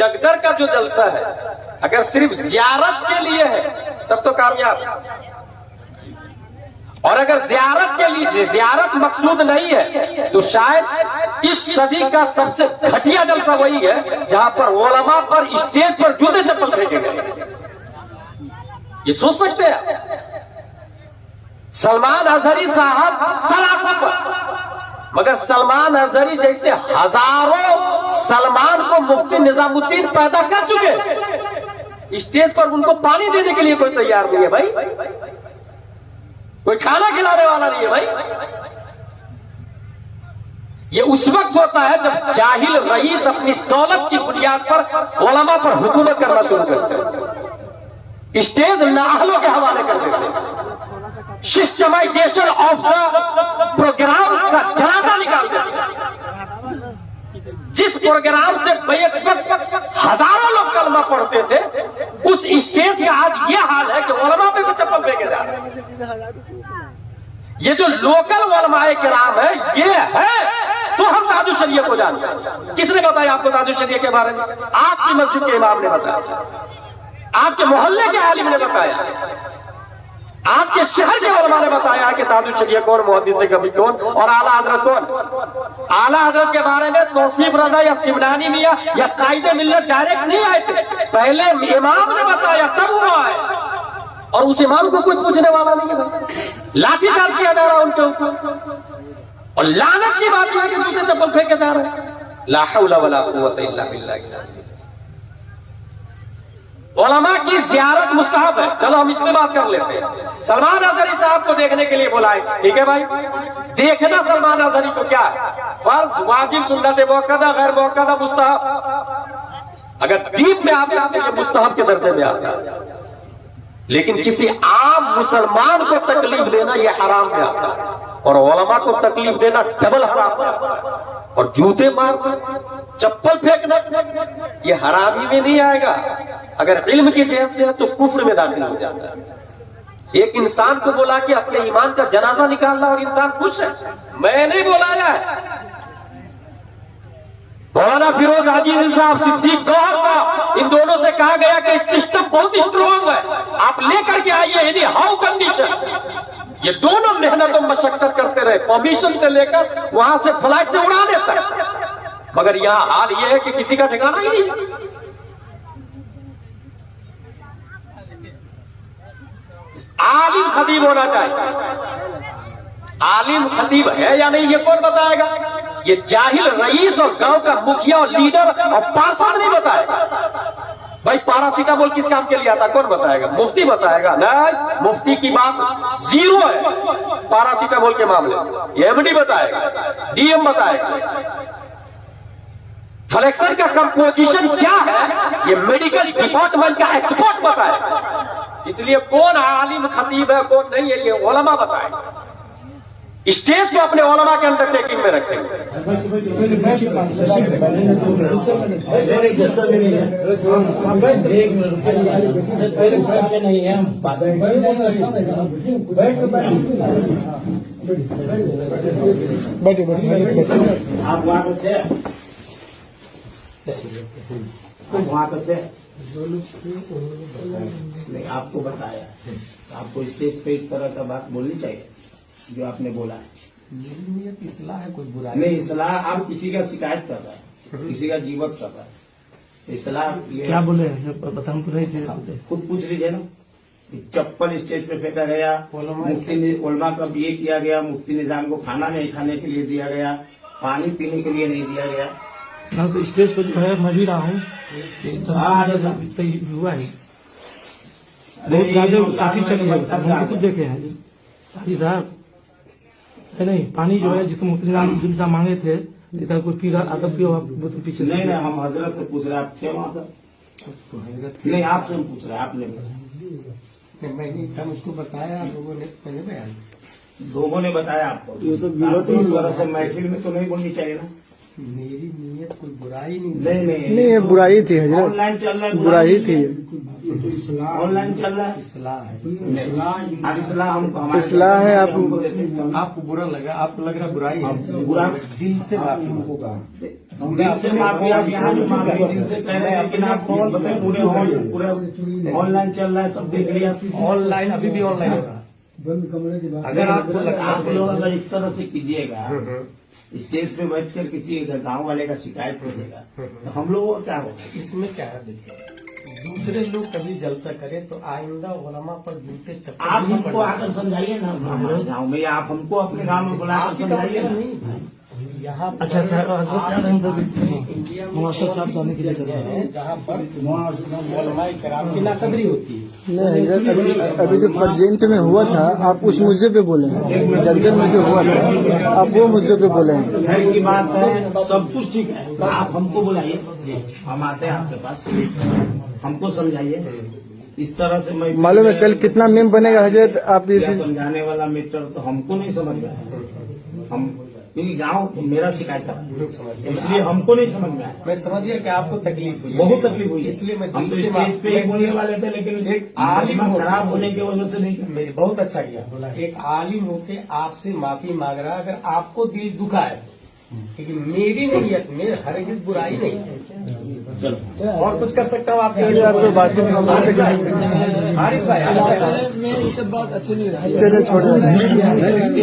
जगदर का जो जलसा है अगर सिर्फ जियारत के लिए है तब तो कामयाब, और अगर जियारत के लिए जियारत मकसूद नहीं है तो शायद इस सदी का सबसे घटिया जलसा वही है जहां पर उलमा पर स्टेज पर जूते चप्पल फेंके गए। ये सोच सकते हैं सलमान अजहरी साहब सलाखों पर, मगर सलमान अजहरी जैसे हजारों सलमान को मुफ्ती निजामुद्दीन पैदा कर चुके, स्टेज पर उनको पानी देने के लिए कोई तैयार नहीं है भाई, कोई खाना खिलाने वाला नहीं है भाई। ये उस वक्त होता है जब जाहिल रईस अपनी दौलत की बुनियाद पर उलमा पर हुकूमत करना शुरू करते हैं, स्टेज नाअहलों के हवाले कर देते हैं, सिस्टमाइजेशन ऑफ द प्रोग्राम का जनाजा निकाल देते हैं। जिस प्रोग्राम से बैक वक्त हजारों लोग कलमा पढ़ते थे उस स्टेज का आज ये हाल है कि उलमा पे भी चप्पल फेंके जा रहे हैं। ये जो लोकल उलमाए किराम है ये है तो हम ताजुल शरिया को जानते हैं। किसने बताया आपको ताजुल शरिया के बारे में? आपकी मस्जिद के इमाम ने बताया, आपके मोहल्ले के आलिम ने बताया, आपके शहर के उलमा ने बताया कि ताजुल शरिया कौन, मुहद्दिस कभी कौन और आला हजरत कौन। आला हजरत के बारे में तौसीफ रजा या सिमनानी मियां या कायदे मिल्लत डायरेक्ट नहीं आए थे, पहले इमाम ने बताया तब वो आए, और उस इमाम को कोई पूछने वाला नहीं है। लाठीचार्ज किया जा रहा है उनके ऊपर, और लानत की बात यह है कि जूते चप्पल फेंके जा रहे हैं। ला हौला वला कुव्वता इल्ला बिल्लाह। उलमा की जियारत मुस्तहब है, चलो हम इसमें बात कर लेते हैं। सलमान अजहरी साहब को देखने के लिए बुलाए, ठीक है भाई, देखना सलमान अजहरी को क्या है, फर्ज, वाजिब, सुन्नत, मुअक्कदा, गैर मुअक्कदा, मुस्तहब। अगर दीन में आप ये मुस्तहब के दर्जे में आता है, लेकिन किसी आम मुसलमान को तकलीफ देना यह हराम में आता है, और उलमा को तकलीफ देना डबल हराम है। और जूते मारना, चप्पल फेंकना ये हरामी में नहीं आएगा, अगर इल्म की जेहत से है तो कुफ्र में दाखिल हो जाता है। एक इंसान को बोला कि अपने ईमान का जनाजा निकालना और इंसान खुश है, मैं नहीं बुलाया है। मौलाना फिरोज हाजी साहब, सिद्दीक गौहर साहब, इन दोनों से कहा गया कि सिस्टम बहुत स्ट्रॉन्ग है, आप लेकर के आइए एनी हाउ कंडीशन। ये दोनों मेहनत और मशक्कत करते रहे, परमिशन से लेकर वहां से फ्लाइट से उड़ा देता है, मगर यहां हाल ये है कि किसी का ठिकाना ही नहीं। आलिम खतीब होना चाहिए, आलिम खतीब है या नहीं ये कौन बताएगा? ये जाहिल रईस और गांव का मुखिया और लीडर और पार्षद नहीं बताएगा। भाई पैरासीटामोल किस काम के लिए आता है, कौन बताएगा? मुफ्ती बताएगा। नहीं, मुफ्ती की बात जीरो है पैरासीटामोल के मामले, एमडी बताएगा, डीएम बताएगा। फ्लेक्सर का कंपोजिशन क्या है ये मेडिकल डिपार्टमेंट का एक्सपर्ट बताएगा। इसलिए कौन आलिम खतीब है कौन नहीं है ये उलमा बताएगा। स्टेज को अपने उलमा के अंडरटेकिंग में रखेंगे। आप वहाँ करते हैं, वहाँ करते हैं नहीं, आपको बताया, आपको स्टेज पे इस तरह का बात बोलनी चाहिए जो आपने बोला है। मेरी नियत इस्लाह है, कोई बुरा नहीं, इस्लाह आप किसी का शिकायत कर रहे हैं, किसी का जीवत कर रहे हैं, इस्लाह क्या बोले पता तो नहीं, खुद पूछ लीजिए ना। चप्पल स्टेज पे फेंका गया, मुफ्ती उलमा का ये किया गया, मुफ्ती निजाम को खाना नहीं खाने के लिए दिया गया, पानी पीने के लिए नहीं दिया गया। तो स्टेज पर जो है मैं भी रहा हूँ, हुआ है बहुत ज्यादा काफी चल रहा है, देखे हैं हाजी साहब है नहीं, पानी जो है जितना मुफ्ती निजाम साहब मांगे थे इधर कोई पी रहा अदब पियो आप पीछे नहीं, हम हजरत से पूछ रहे हैं, आप थे वहाँ पर? नहीं, आपसे हम पूछ रहे हैं, आपने मैंने कल उसको बताया, लोगों ने पहले बयान, लोगों ने बताया आपको, ये तो इस तरह से महफिल में तो नहीं बोलनी चाहिए ना। मेरी नीयत कोई बुराई नहीं, नहीं, बुराई थी, ऑनलाइन चल रहा है, बुराई थी। ऑनलाइन चल रहा है। इस्लाह हमको इस्लाह है आपको बुरा लगा, आपको लग रहा बुराई है, बुरा दिल से माफी हमको दिल से माफी, आप यहाँ भी माफी दिल से कह रहे हैं, लेकिन आप पूरे ऑनलाइन चल रहा है, सब देख लिया। ऑनलाइन अभी भी ऑनलाइन होगा। अगर आप लोग अगर इस तरह से कीजिएगा, स्टेज पे बैठकर किसी गांव वाले का शिकायत कीजिएगा, तो हम लोगों को क्या होगा? इसमें क्या है, देखिए दूसरे लोग कभी जलसा करें तो आइंदा उलमा पर जूते चप्पल आप नहीं हमको पड़ने आकर समझाइए ना हमारे गाँव में, या आप हमको अपने गाँव में बुलाकर आपकी समझाइए तवज्जो ना। नहीं यहाँ पर अच्छा इंडिया में मुआशर साहब जाने के लिए जगह है जहाँ पर उलमाए किराम की नाकदरी होती है। नहीं हजरत, अभी जो प्रेजेंट में हुआ था आप उस मुद्दे पे बोले हैं, जलगर में जो हुआ था आप वो मुद्दे पे बोले हैं। खैर की बात है, सब कुछ ठीक है, आप हमको बुलाइए, हम आते हैं आपके पास, हमको समझाइए। इस तरह से मैं मालूम है कल कितना मेम बनेगा हजरत, आप ये यह समझाने वाला मीटर तो हमको नहीं समझ में आया। हम क्योंकि गांव मेरा शिकायत है, इसलिए हमको नहीं समझ में आया। मैं समझ गया कि आपको तकलीफ हुई, बहुत तकलीफ हुई, इसलिए मैं हम तो दिल से स्टेज पे ही बोलने वाले थे, लेकिन एक आलिम खराब होने की वजह से नहीं किया। मेरी बहुत अच्छा किया। एक आलिम होके आपसे माफी मांग रहा है, अगर आपको दिल दुखा है, क्योंकि मेरी नीयत में हरगिज बुराई नहीं है। चलो और कुछ कर सकता हूँ आपसे? आपको बातें हारिस भाई, मैं ये सब बात अच्छी नहीं लगी। चलिए छोड़